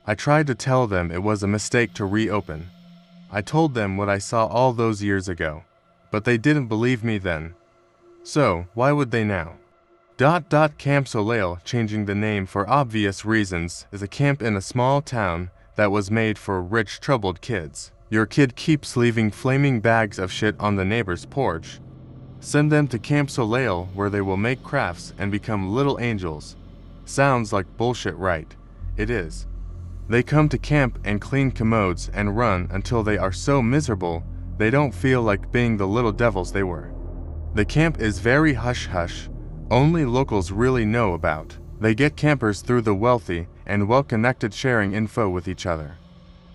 I tried to tell them it was a mistake to reopen. I told them what I saw all those years ago, but they didn't believe me then. So, why would they now? Camp Soleil, changing the name for obvious reasons, is a camp in a small town that was made for rich, troubled kids. Your kid keeps leaving flaming bags of shit on the neighbor's porch. Send them to Camp Soleil where they will make crafts and become little angels. Sounds like bullshit, right? It is. They come to camp and clean commodes and run until they are so miserable they don't feel like being the little devils they were. The camp is very hush-hush, only locals really know about. They get campers through the wealthy and well-connected sharing info with each other.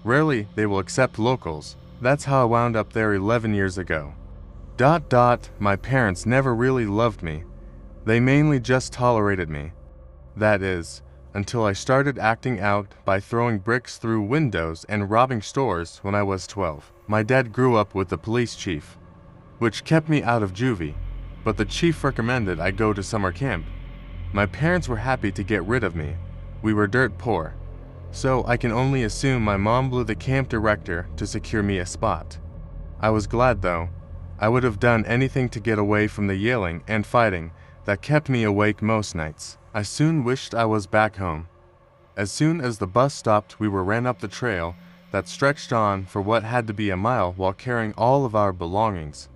Rarely they will accept locals. That's how I wound up there 11 years ago. My parents never really loved me. They mainly just tolerated me. That is, until I started acting out by throwing bricks through windows and robbing stores when I was 12. My dad grew up with the police chief, which kept me out of juvie, but the chief recommended I go to summer camp. My parents were happy to get rid of me. We were dirt poor, so I can only assume my mom blew the camp director to secure me a spot. I was glad though. I would have done anything to get away from the yelling and fighting that kept me awake most nights. I soon wished I was back home. As soon as the bus stopped, we ran up the trail that stretched on for what had to be a mile while carrying all of our belongings.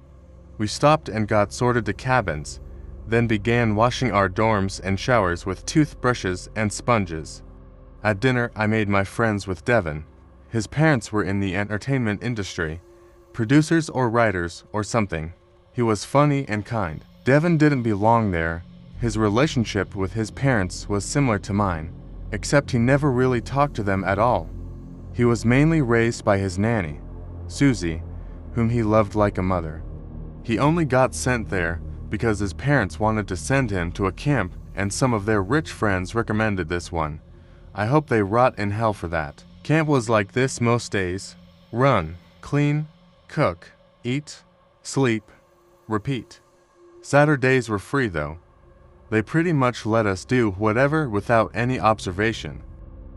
We stopped and got sorted to cabins, then began washing our dorms and showers with toothbrushes and sponges. At dinner, I made my friends with Devin. His parents were in the entertainment industry, producers or writers or something. He was funny and kind. Devin didn't belong there. His relationship with his parents was similar to mine, except he never really talked to them at all. He was mainly raised by his nanny, Susie, whom he loved like a mother. He only got sent there because his parents wanted to send him to a camp and some of their rich friends recommended this one. I hope they rot in hell for that. Camp was like this most days. Run, clean, cook, eat, sleep, repeat. Saturdays were free though. They pretty much let us do whatever without any observation.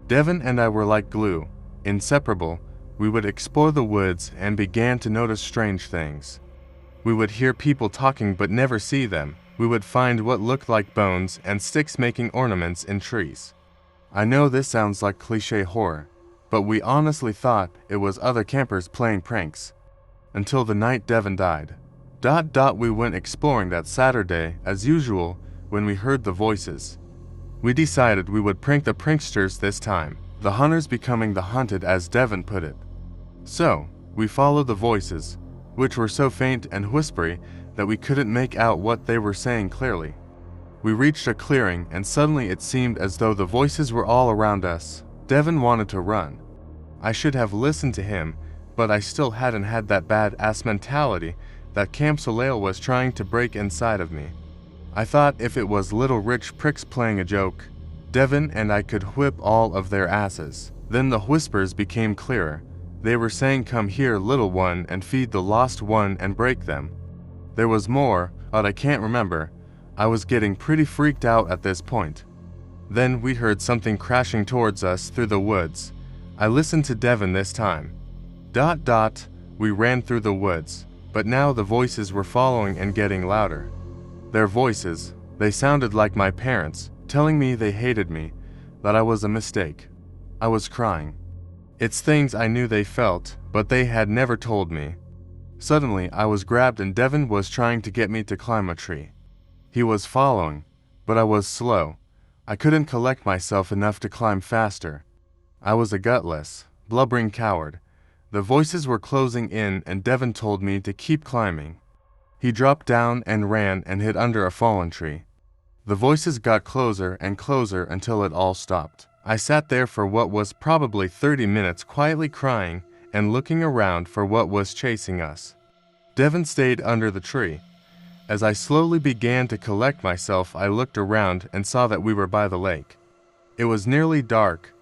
Devin and I were like glue, inseparable. We would explore the woods and began to notice strange things. We would hear people talking but never see them. We would find what looked like bones and sticks making ornaments in trees. I know this sounds like cliché horror, but we honestly thought it was other campers playing pranks. Until the night Devin died. We went exploring that Saturday as usual when we heard the voices. We decided we would prank the pranksters this time, the hunters becoming the hunted as Devin put it. So, we followed the voices, which were so faint and whispery that we couldn't make out what they were saying clearly. We reached a clearing and suddenly it seemed as though the voices were all around us. Devin wanted to run. I should have listened to him, but I still hadn't had that bad-ass mentality that Camp Soleil was trying to break inside of me. I thought if it was little rich pricks playing a joke, Devin and I could whip all of their asses. Then the whispers became clearer. They were saying, "Come here, little one, and feed the lost one and break them." There was more, but I can't remember. I was getting pretty freaked out at this point. Then we heard something crashing towards us through the woods. I listened to Devin this time. We ran through the woods, but now the voices were following and getting louder. Their voices, they sounded like my parents, telling me they hated me, that I was a mistake. I was crying. It's things I knew they felt, but they had never told me. Suddenly, I was grabbed and Devin was trying to get me to climb a tree. He was following, but I was slow. I couldn't collect myself enough to climb faster. I was a gutless, blubbering coward. The voices were closing in and Devin told me to keep climbing. He dropped down and ran and hid under a fallen tree. The voices got closer and closer until it all stopped. I sat there for what was probably 30 minutes quietly crying and looking around for what was chasing us. Devin stayed under the tree. As I slowly began to collect myself, I looked around and saw that we were by the lake. It was nearly dark,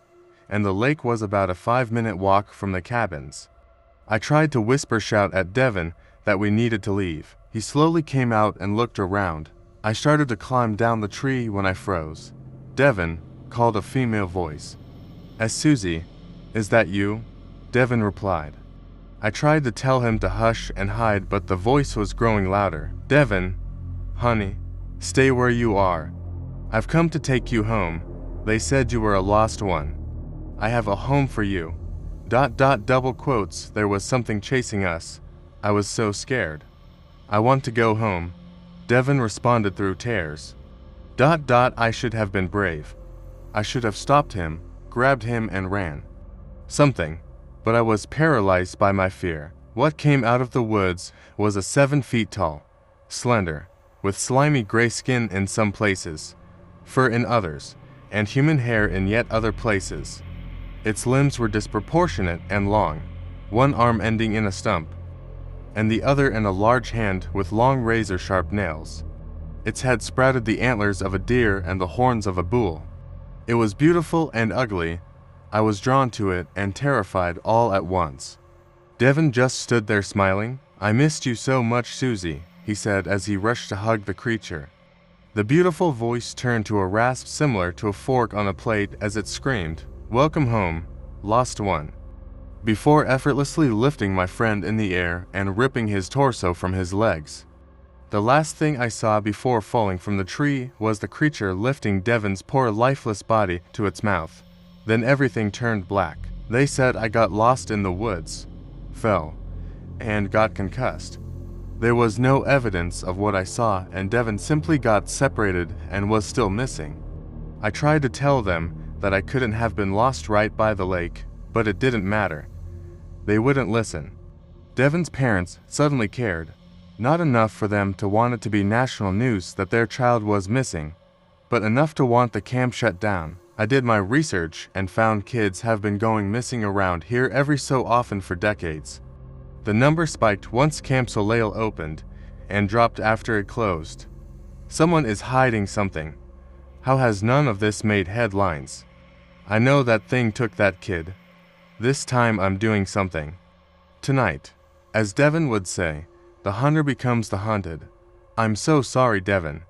and the lake was about a 5-minute walk from the cabins. I tried to whisper shout at Devin that we needed to leave. He slowly came out and looked around. I started to climb down the tree when I froze. Devin called a female voice. As Susie, "Is that you?" Devin replied. I tried to tell him to hush and hide, but the voice was growing louder. "Devin, honey, stay where you are. I've come to take you home. They said you were a lost one. I have a home for you." Double quotes, there was something chasing us. I was so scared. "I want to go home," Devin responded through tears. I should have been brave. I should have stopped him, grabbed him and ran. Something, but I was paralyzed by my fear. What came out of the woods was a 7 feet tall, slender, with slimy gray skin in some places, fur in others, and human hair in yet other places. Its limbs were disproportionate and long, one arm ending in a stump, and the other in a large hand with long razor-sharp nails. Its head sprouted the antlers of a deer and the horns of a bull. It was beautiful and ugly. I was drawn to it and terrified all at once. Devin just stood there smiling. "I missed you so much, Susie," he said as he rushed to hug the creature. The beautiful voice turned to a rasp similar to a fork on a plate as it screamed, "Welcome home, lost one," before effortlessly lifting my friend in the air and ripping his torso from his legs. The last thing I saw before falling from the tree was the creature lifting Devin's poor lifeless body to its mouth. Then everything turned black. They said I got lost in the woods, fell, and got concussed. There was no evidence of what I saw, and Devin simply got separated and was still missing. I tried to tell them that I couldn't have been lost right by the lake, but it didn't matter. They wouldn't listen. Devin's parents suddenly cared. Not enough for them to want it to be national news that their child was missing, but enough to want the camp shut down. I did my research and found kids have been going missing around here every so often for decades. The number spiked once Camp Soleil opened and dropped after it closed. Someone is hiding something. How has none of this made headlines? I know that thing took that kid. This time I'm doing something. Tonight, as Devin would say, the hunter becomes the hunted. I'm so sorry, Devin.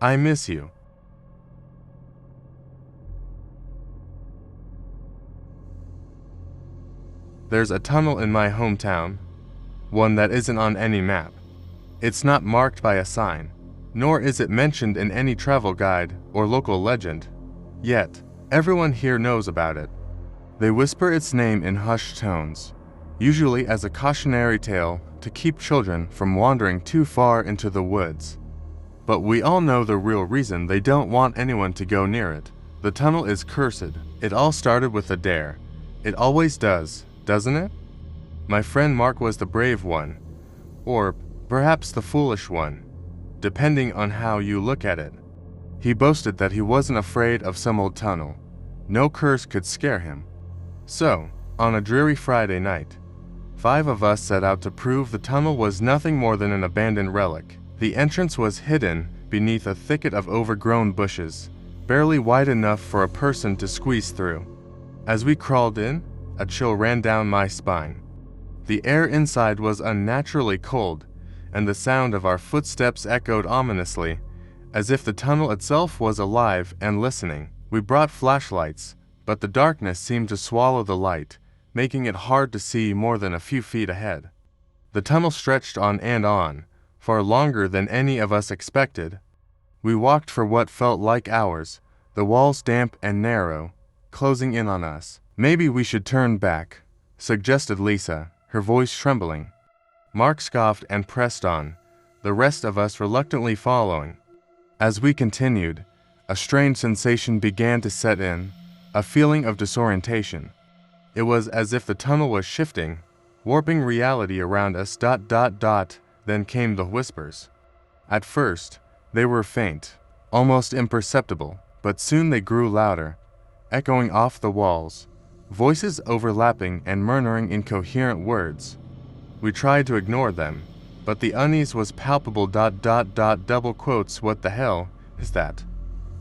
I miss you. There's a tunnel in my hometown, one that isn't on any map. It's not marked by a sign, nor is it mentioned in any travel guide or local legend. Yet, everyone here knows about it. They whisper its name in hushed tones, usually as a cautionary tale to keep children from wandering too far into the woods. But we all know the real reason they don't want anyone to go near it. The tunnel is cursed. It all started with a dare. It always does, doesn't it? My friend Mark was the brave one, or perhaps the foolish one, depending on how you look at it. He boasted that he wasn't afraid of some old tunnel. No curse could scare him. So, on a dreary Friday night, 5 of us set out to prove the tunnel was nothing more than an abandoned relic. The entrance was hidden beneath a thicket of overgrown bushes, barely wide enough for a person to squeeze through. As we crawled in, a chill ran down my spine. The air inside was unnaturally cold, and the sound of our footsteps echoed ominously, as if the tunnel itself was alive and listening. We brought flashlights, but the darkness seemed to swallow the light, making it hard to see more than a few feet ahead. The tunnel stretched on, far longer than any of us expected. We walked for what felt like hours, the walls damp and narrow, closing in on us. "Maybe we should turn back," suggested Lisa, her voice trembling. Mark scoffed and pressed on, the rest of us reluctantly following. As we continued, a strange sensation began to set in, a feeling of disorientation. It was as if the tunnel was shifting, warping reality around us. Then came the whispers. At first, they were faint, almost imperceptible, but soon they grew louder, echoing off the walls, voices overlapping and murmuring incoherent words. We tried to ignore them, but the unease was palpable. Double quotes, "What the hell is that?"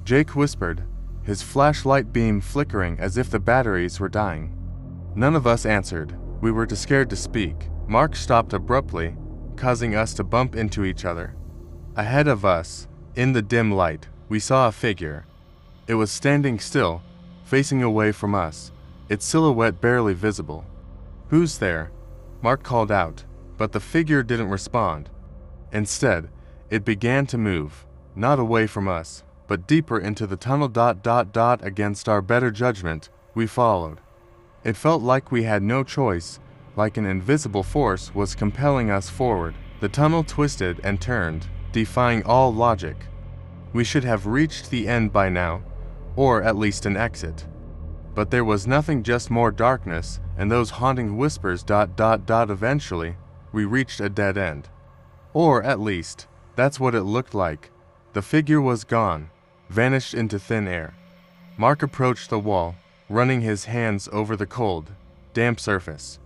Jake whispered, his flashlight beam flickering as if the batteries were dying. None of us answered. We were too scared to speak. Mark stopped abruptly, causing us to bump into each other. Ahead of us, in the dim light, we saw a figure. It was standing still, facing away from us, its silhouette barely visible. "Who's there?" Mark called out, but the figure didn't respond. Instead, it began to move, not away from us, but deeper into the tunnel. Against our better judgment, we followed. It felt like we had no choice, like an invisible force was compelling us forward. The tunnel twisted and turned, defying all logic. We should have reached the end by now, or at least an exit. But there was nothing, just more darkness and those haunting whispers. Eventually, we reached a dead end. Or at least, that's what it looked like. The figure was gone, vanished into thin air. Mark approached the wall, running his hands over the cold, damp surface.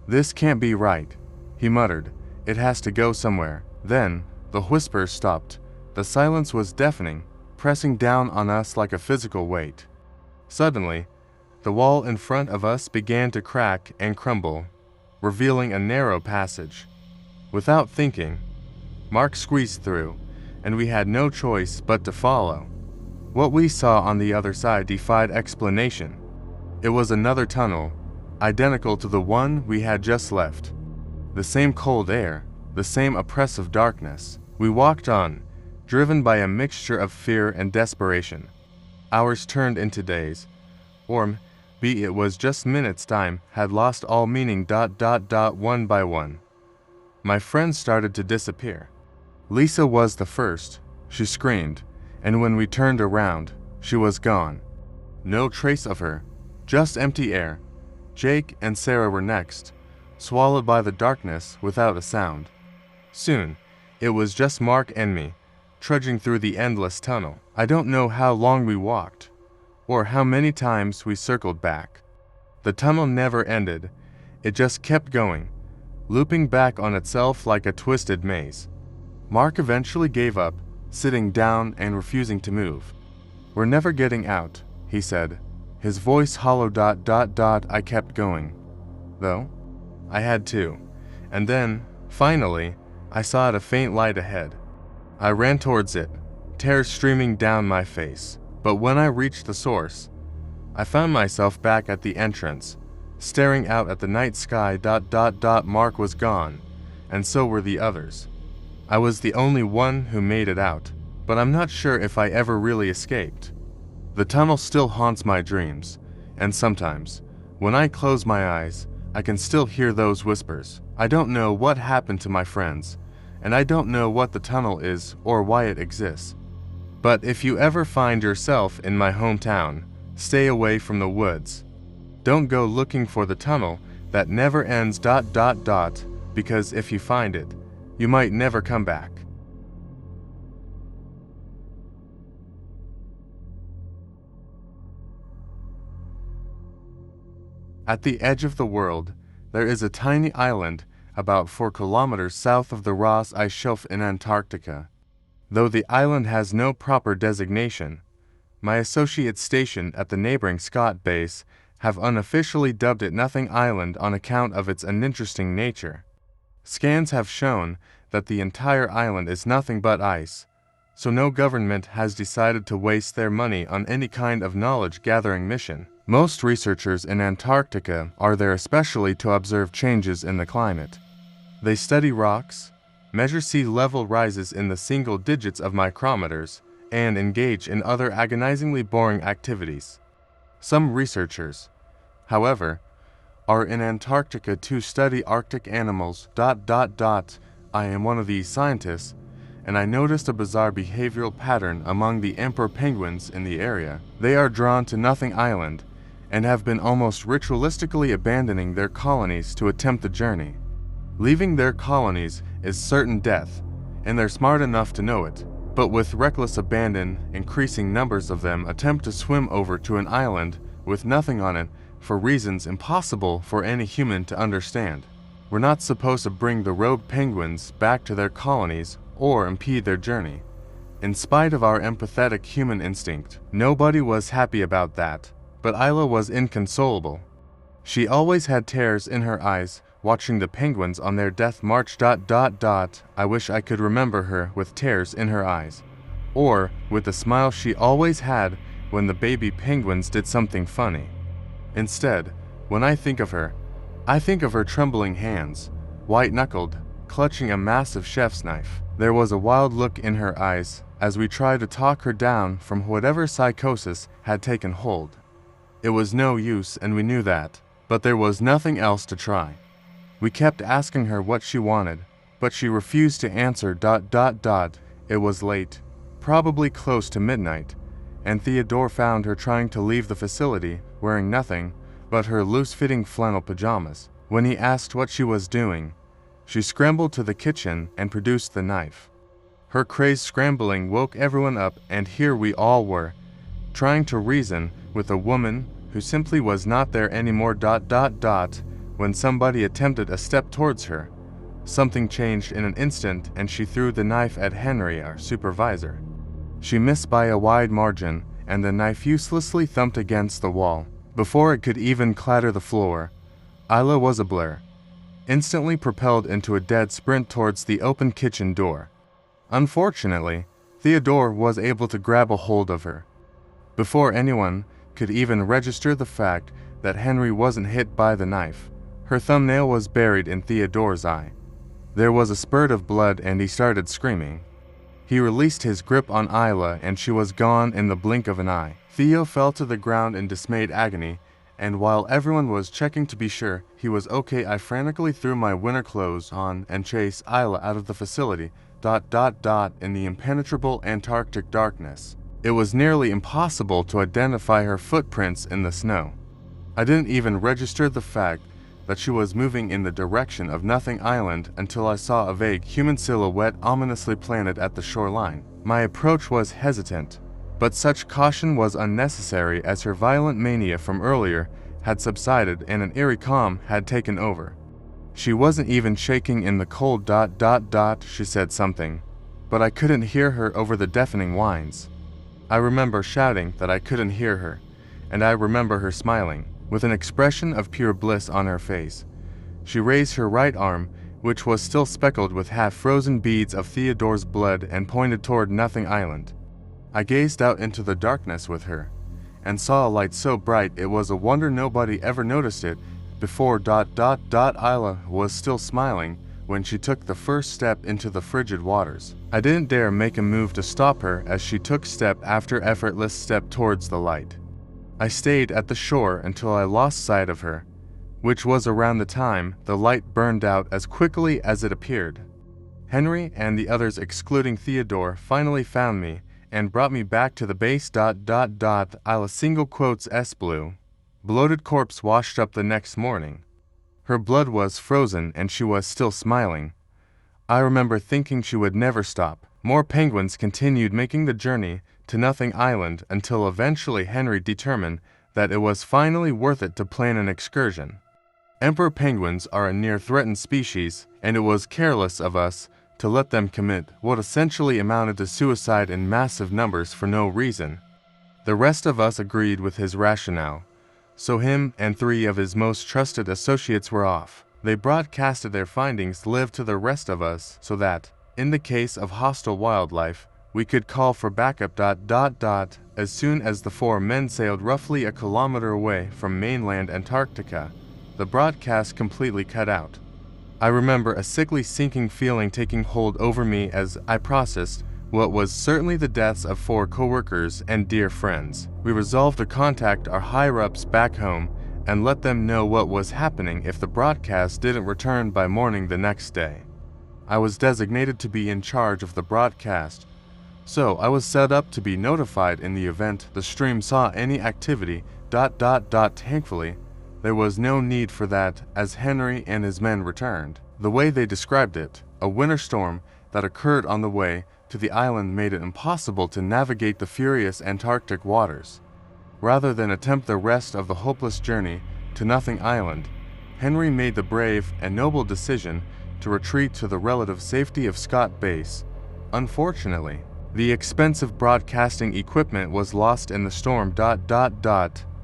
"This can't be right," he muttered. "It has to go somewhere." Then, the whispers stopped. The silence was deafening, pressing down on us like a physical weight. Suddenly, the wall in front of us began to crack and crumble, revealing a narrow passage. Without thinking, Mark squeezed through, and we had no choice but to follow. What we saw on the other side defied explanation. It was another tunnel, identical to the one we had just left. The same cold air, the same oppressive darkness. We walked on, driven by a mixture of fear and desperation. Hours turned into days, or maybe it was just minutes. Time had lost all meaning. One by one, my friends started to disappear. Lisa was the first. She screamed, and when we turned around, she was gone. No trace of her, just empty air. Jake and Sarah were next, swallowed by the darkness without a sound. Soon, it was just Mark and me, trudging through the endless tunnel. I don't know how long we walked, or how many times we circled back. The tunnel never ended. It just kept going, looping back on itself like a twisted maze. Mark eventually gave up, sitting down and refusing to move. "We're never getting out," he said, his voice hollow. I kept going, though. I had to. And then, finally, I saw a faint light ahead. I ran towards it, tears streaming down my face. But when I reached the source, I found myself back at the entrance, staring out at the night sky. Mark was gone, and so were the others. I was the only one who made it out, but I'm not sure if I ever really escaped. The tunnel still haunts my dreams, and sometimes, when I close my eyes, I can still hear those whispers. I don't know what happened to my friends, and I don't know what the tunnel is or why it exists. But if you ever find yourself in my hometown, stay away from the woods. Don't go looking for the tunnel that never ends. Because if you find it, you might never come back. At the edge of the world, there is a tiny island about 4 kilometers south of the Ross Ice Shelf in Antarctica. Though the island has no proper designation, my associates stationed at the neighboring Scott base have unofficially dubbed it Nothing Island on account of its uninteresting nature. Scans have shown that the entire island is nothing but ice, so no government has decided to waste their money on any kind of knowledge-gathering mission. Most researchers in Antarctica are there especially to observe changes in the climate. They study rocks, measure sea level rises in the single digits of micrometers, and engage in other agonizingly boring activities. Some researchers, however, are in Antarctica to study Arctic animals. I am one of these scientists, and I noticed a bizarre behavioral pattern among the emperor penguins in the area. They are drawn to Nothing Island and have been almost ritualistically abandoning their colonies to attempt the journey. Leaving their colonies is certain death, and they're smart enough to know it. But with reckless abandon, increasing numbers of them attempt to swim over to an island with nothing on it for reasons impossible for any human to understand. We're not supposed to bring the rogue penguins back to their colonies or impede their journey. In spite of our empathetic human instinct, nobody was happy about that, but Isla was inconsolable. She always had tears in her eyes watching the penguins on their death march. I wish I could remember her with tears in her eyes, or with the smile she always had when the baby penguins did something funny. Instead, when I think of her trembling hands, white-knuckled, clutching a massive chef's knife. There was a wild look in her eyes as we tried to talk her down from whatever psychosis had taken hold. It was no use, and we knew that, but there was nothing else to try. We kept asking her what she wanted, but she refused to answer. It was late, probably close to midnight, and Theodore found her trying to leave the facility wearing nothing but her loose-fitting flannel pajamas. When he asked what she was doing, she scrambled to the kitchen and produced the knife. Her crazed scrambling woke everyone up, and here we all were, trying to reason with a woman who simply was not there anymore. When somebody attempted a step towards her, something changed in an instant, and she threw the knife at Henry, our supervisor. She missed by a wide margin, and the knife uselessly thumped against the wall. Before it could even clatter the floor, Isla was a blur, instantly propelled into a dead sprint towards the open kitchen door. Unfortunately, Theodore was able to grab a hold of her before anyone could even register the fact that Henry wasn't hit by the knife. Her thumbnail was buried in Theodore's eye. There was a spurt of blood, and he started screaming. He released his grip on Isla, and she was gone in the blink of an eye. Theo fell to the ground in dismayed agony, and while everyone was checking to be sure he was okay, I frantically threw my winter clothes on and chased Isla out of the facility. In the impenetrable Antarctic darkness, it was nearly impossible to identify her footprints in the snow. I didn't even register the fact that she was moving in the direction of Nothing Island until I saw a vague human silhouette ominously planted at the shoreline. My approach was hesitant, but such caution was unnecessary as her violent mania from earlier had subsided and an eerie calm had taken over. She wasn't even shaking in the cold. She said something, but I couldn't hear her over the deafening whines. I remember shouting that I couldn't hear her, and I remember her smiling, with an expression of pure bliss on her face. She raised her right arm, which was still speckled with half-frozen beads of Theodore's blood, and pointed toward Nothing Island. I gazed out into the darkness with her, and saw a light so bright it was a wonder nobody ever noticed it before. Isla was still smiling when she took the first step into the frigid waters. I didn't dare make a move to stop her as she took step after effortless step towards the light. I stayed at the shore until I lost sight of her, which was around the time the light burned out as quickly as it appeared. Henry and the others, excluding Theodore, finally found me and brought me back to the base. Isla single quotes S blue. Bloated corpse washed up the next morning. Her blood was frozen and she was still smiling. I remember thinking she would never stop. More penguins continued making the journey to Nothing Island until eventually Henry determined that it was finally worth it to plan an excursion. Emperor penguins are a near-threatened species, and it was careless of us to let them commit what essentially amounted to suicide in massive numbers for no reason. The rest of us agreed with his rationale, so him and 3 of his most trusted associates were off. They broadcasted their findings live to the rest of us so that, in the case of hostile wildlife, we could call for backup. As soon as the 4 men sailed roughly a kilometer away from mainland Antarctica, the broadcast completely cut out. I remember a sickly sinking feeling taking hold over me as I processed what was certainly the deaths of 4 coworkers and dear friends. We resolved to contact our higher-ups back home and let them know what was happening if the broadcast didn't return by morning the next day. I was designated to be in charge of the broadcast, so I was set up to be notified in the event the stream saw any activity. Thankfully, there was no need for that as Henry and his men returned. The way they described it, a winter storm that occurred on the way to the island made it impossible to navigate the furious Antarctic waters. Rather than attempt the rest of the hopeless journey to Nothing Island, Henry made the brave and noble decision to retreat to the relative safety of Scott Base. Unfortunately, the expensive broadcasting equipment was lost in the storm.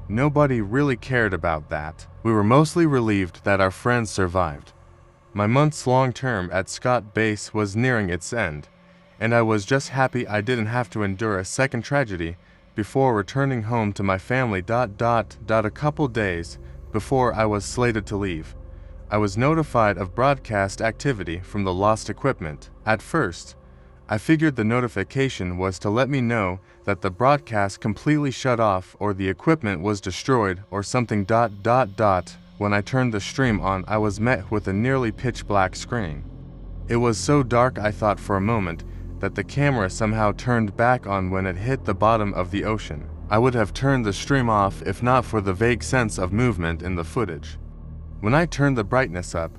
Nobody really cared about that. We were mostly relieved that our friends survived. My months-long term at Scott Base was nearing its end, and I was just happy I didn't have to endure a second tragedy before returning home to my family. A couple days before I was slated to leave, I was notified of broadcast activity from the lost equipment. At first, I figured the notification was to let me know that the broadcast completely shut off or the equipment was destroyed or something. When I turned the stream on, I was met with a nearly pitch-black screen. It was so dark I thought for a moment that the camera somehow turned back on when it hit the bottom of the ocean. I would have turned the stream off if not for the vague sense of movement in the footage. When I turned the brightness up,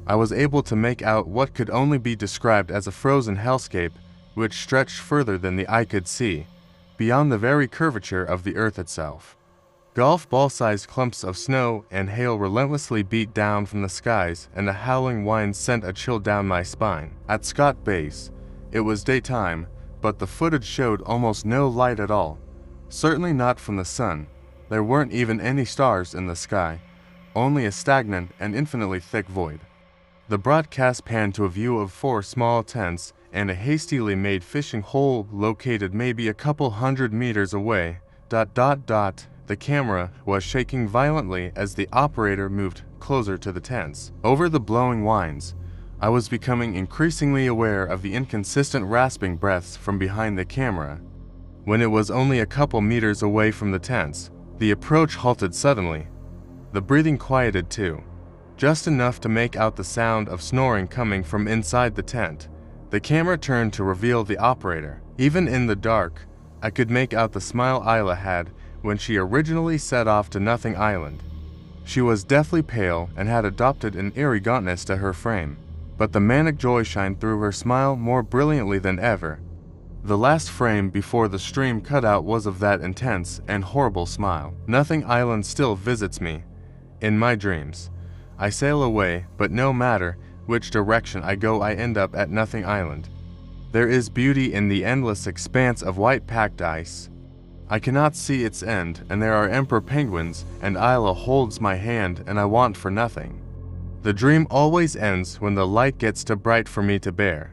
I was able to make out what could only be described as a frozen hellscape which stretched further than the eye could see, beyond the very curvature of the earth itself. Golf ball-sized clumps of snow and hail relentlessly beat down from the skies, and a howling wind sent a chill down my spine. At Scott Base, it was daytime, but the footage showed almost no light at all. Certainly not from the sun. There weren't even any stars in the sky, only a stagnant and infinitely thick void. The broadcast panned to a view of 4 small tents and a hastily made fishing hole located maybe a couple hundred meters away. The camera was shaking violently as the operator moved closer to the tents. Over the blowing whines, I was becoming increasingly aware of the inconsistent rasping breaths from behind the camera. When it was only a couple meters away from the tents, the approach halted suddenly. The breathing quieted too, just enough to make out the sound of snoring coming from inside the tent. The camera turned to reveal the operator. Even in the dark, I could make out the smile Isla had when she originally set off to Nothing Island. She was deathly pale and had adopted an eerie gauntness to her frame, but the manic joy shined through her smile more brilliantly than ever. The last frame before the stream cut out was of that intense and horrible smile. Nothing Island still visits me in my dreams. I sail away, but no matter which direction I go, I end up at Nothing Island. There is beauty in the endless expanse of white packed ice. I cannot see its end, and there are emperor penguins, and Isla holds my hand, and I want for nothing. The dream always ends when the light gets too bright for me to bear.